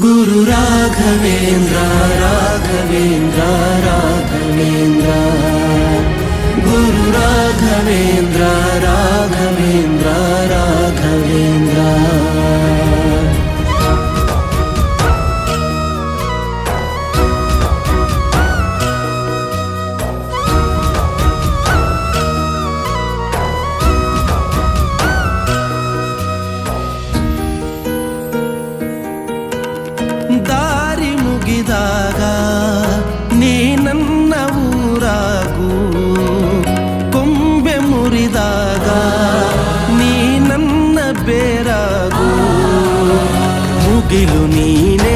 ಗುರು ರಾಘವೇಂದ್ರ ರಾಘವೇಂದ್ರ ರಾಘವೇಂದ್ರ ಗುರು ರಾಘವೇಂದ್ರ ರಾಘವೇಂದ್ರ ರಾಘವೇಂದ್ರ ದಾರಿ ಮುಗಿದಾಗ ನೀ ನನ್ನ ಊರಾಗು, ಕೊಂಬೆ ಮುರಿದಾಗ ನೀ ನನ್ನ ಬೇರಾಗು, ಮುಗಿಲು ನೀನೆ